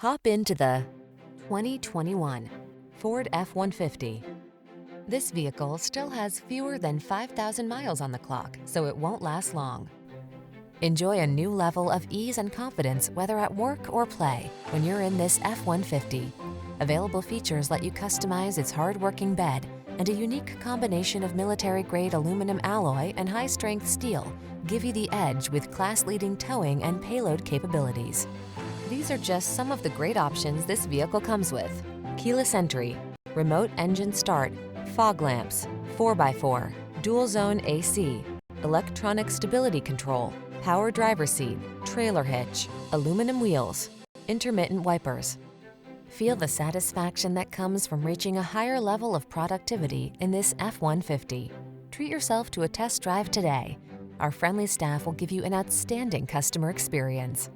Hop into the 2021 Ford F-150. This vehicle still has fewer than 5,000 miles on the clock, so it won't last long. Enjoy a new level of ease and confidence whether at work or play when you're in this F-150. Available features let you customize its hard-working bed, and a unique combination of military-grade aluminum alloy and high-strength steel give you the edge with class-leading towing and payload capabilities. These are just some of the great options this vehicle comes with: keyless entry, remote engine start, fog lamps, 4x4, dual zone AC, electronic stability control, power driver seat, trailer hitch, aluminum wheels, intermittent wipers. Feel the satisfaction that comes from reaching a higher level of productivity in this F-150. Treat yourself to a test drive today. Our friendly staff will give you an outstanding customer experience.